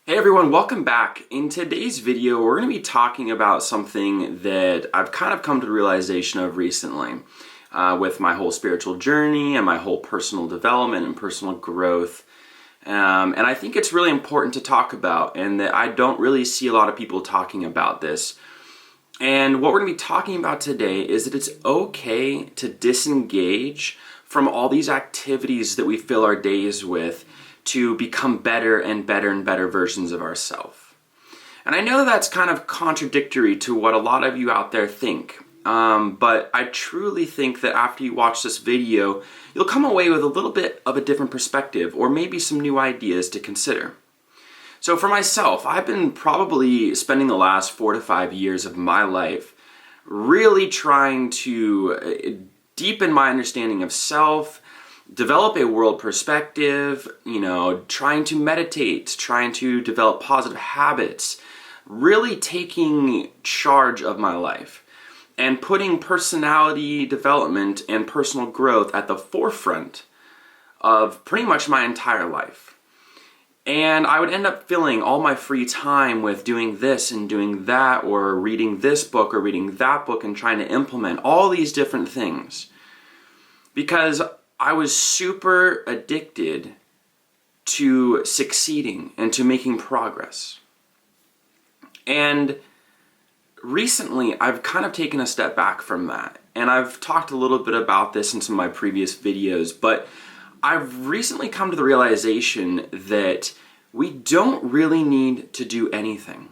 Hey everyone, welcome back. In today's video, we're going to be talking about something that I've kind of come to the realization of recently with my whole spiritual journey and my whole personal development and personal growth. And I think it's really important to talk about, and that I don't really see a lot of people talking about this. And what we're going to be talking about today is that it's okay to disengage from all these activities that we fill our days with to become better and better and better versions of ourselves. And I know that's kind of contradictory to what a lot of you out there think, but I truly think that after you watch this video, you'll come away with a little bit of a different perspective, or maybe some new ideas to consider. So for myself, I've been probably spending the last 4 to 5 years of my life really trying to deepen my understanding of self, develop a world perspective, trying to meditate, trying to develop positive habits, really taking charge of my life and putting personality development and personal growth at the forefront of pretty much my entire life. And I would end up filling all my free time with doing this and doing that, or reading this book or reading that book, and trying to implement all these different things, because I was super addicted to succeeding and to making progress. And recently, I've kind of taken a step back from that. And I've talked a little bit about this in some of my previous videos, but I've recently come to the realization that we don't really need to do anything.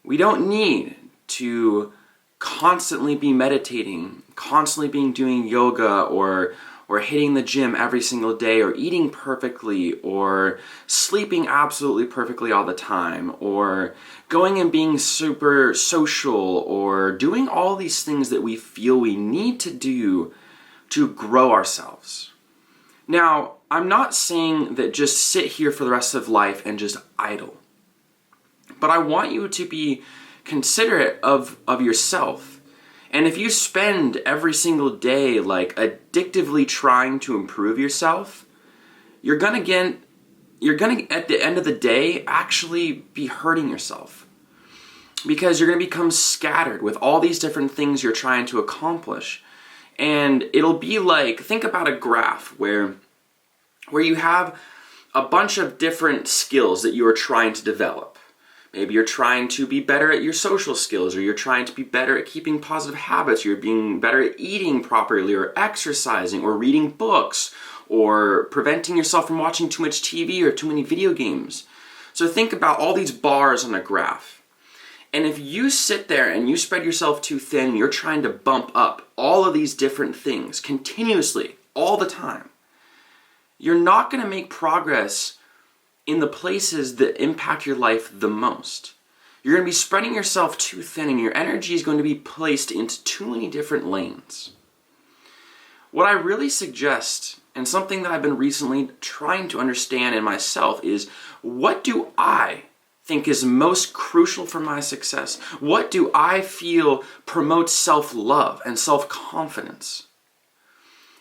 We don't need to constantly be meditating, constantly being doing yoga, or hitting the gym every single day, or eating perfectly, or sleeping absolutely perfectly all the time, or going and being super social, or doing all these things that we feel we need to do to grow ourselves. Now, I'm not saying that just sit here for the rest of life and just idle, but I want you to be considerate of yourself. And if you spend every single day like addictively trying to improve yourself, you're gonna at the end of the day actually be hurting yourself, because you're gonna become scattered with all these different things you're trying to accomplish. And it'll be like, think about a graph where you have a bunch of different skills that you are trying to develop. Maybe you're trying to be better at your social skills, or you're trying to be better at keeping positive habits, or you're being better at eating properly, or exercising, or reading books, or preventing yourself from watching too much TV or too many video games. So think about all these bars on a graph. And if you sit there and you spread yourself too thin, you're trying to bump up all of these different things continuously, all the time, you're not going to make progress in the places that impact your life the most. You're going to be spreading yourself too thin, and your energy is going to be placed into too many different lanes. What I really suggest, and something that I've been recently trying to understand in myself, is what do I think is most crucial for my success? What do I feel promotes self-love and self-confidence?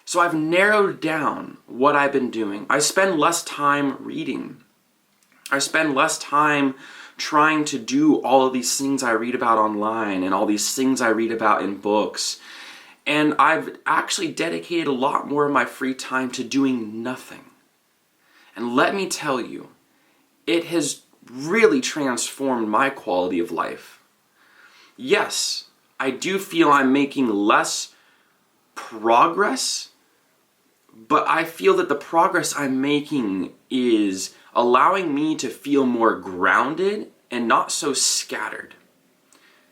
So I've narrowed down what I've been doing. I spend less time reading. I spend less time trying to do all of these things I read about online and all these things I read about in books. And I've actually dedicated a lot more of my free time to doing nothing. And let me tell you, it has really transformed my quality of life. Yes, I do feel I'm making less progress, but I feel that the progress I'm making is allowing me to feel more grounded and not so scattered.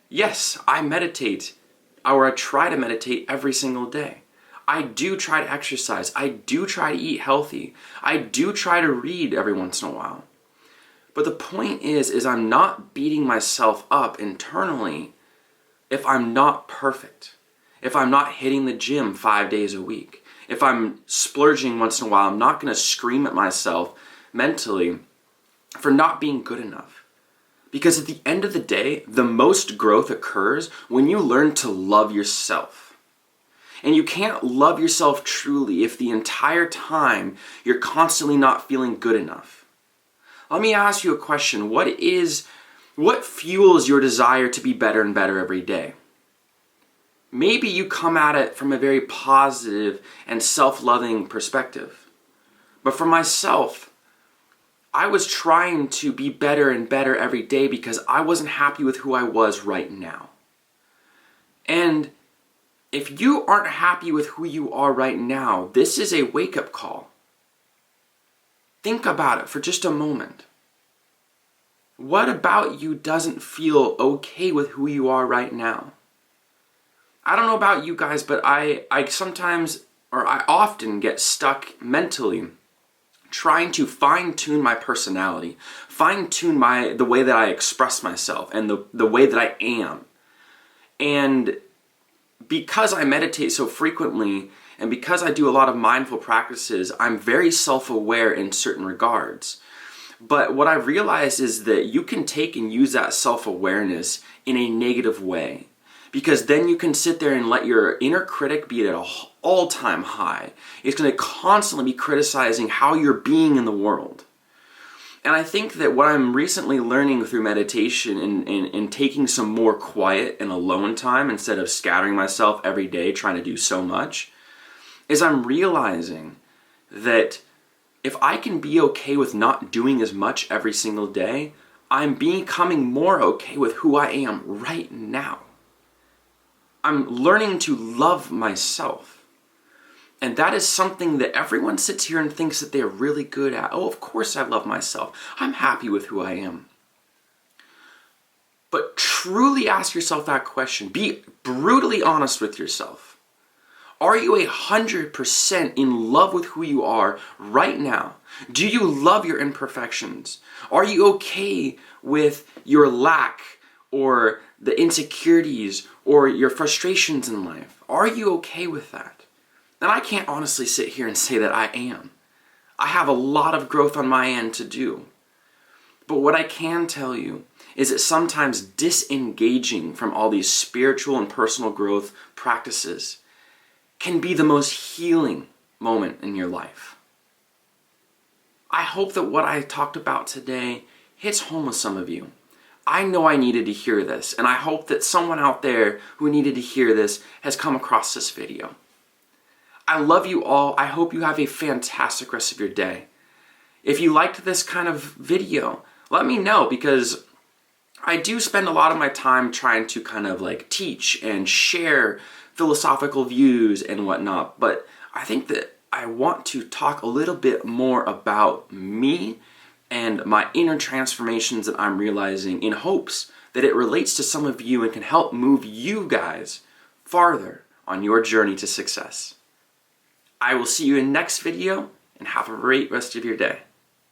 Yes, I meditate, or I try to meditate every single day. I do try to exercise. I do try to eat healthy. I do try to read every once in a while. But the point is I'm not beating myself up internally if I'm not perfect, if I'm not hitting the gym 5 days a week. If I'm splurging once in a while, I'm not going to scream at myself mentally for not being good enough. Because at the end of the day, the most growth occurs when you learn to love yourself. And you can't love yourself truly if the entire time you're constantly not feeling good enough. Let me ask you a question. What fuels your desire to be better and better every day? Maybe you come at it from a very positive and self-loving perspective. But for myself, I was trying to be better and better every day because I wasn't happy with who I was right now. And if you aren't happy with who you are right now, this is a wake-up call. Think about it for just a moment. What about you doesn't feel okay with who you are right now? I don't know about you guys, but I often get stuck mentally trying to fine-tune my personality, fine-tune the way that I express myself and the way that I am. And because I meditate so frequently and because I do a lot of mindful practices, I'm very self-aware in certain regards. But what I've realized is that you can take and use that self-awareness in a negative way. Because then you can sit there and let your inner critic be at an all-time high. It's going to constantly be criticizing how you're being in the world. And I think that what I'm recently learning through meditation and taking some more quiet and alone time instead of scattering myself every day trying to do so much, is I'm realizing that if I can be okay with not doing as much every single day, I'm becoming more okay with who I am right now. I'm learning to love myself. And that is something that everyone sits here and thinks that they're really good at. Oh, of course I love myself. I'm happy with who I am. But truly ask yourself that question. Be brutally honest with yourself. Are you 100% in love with who you are right now? Do you love your imperfections? Are you okay with your lack or the insecurities or your frustrations in life? Are you okay with that? And I can't honestly sit here and say that I am. I have a lot of growth on my end to do. But what I can tell you is that sometimes disengaging from all these spiritual and personal growth practices can be the most healing moment in your life. I hope that what I talked about today hits home with some of you. I know I needed to hear this, and I hope that someone out there who needed to hear this has come across this video. I love you all. I hope you have a fantastic rest of your day. If you liked this kind of video, let me know, because I do spend a lot of my time trying to kind of like teach and share philosophical views and whatnot, but I think that I want to talk a little bit more about me and my inner transformations that I'm realizing, in hopes that it relates to some of you and can help move you guys farther on your journey to success. I will see you in next video, and have a great rest of your day.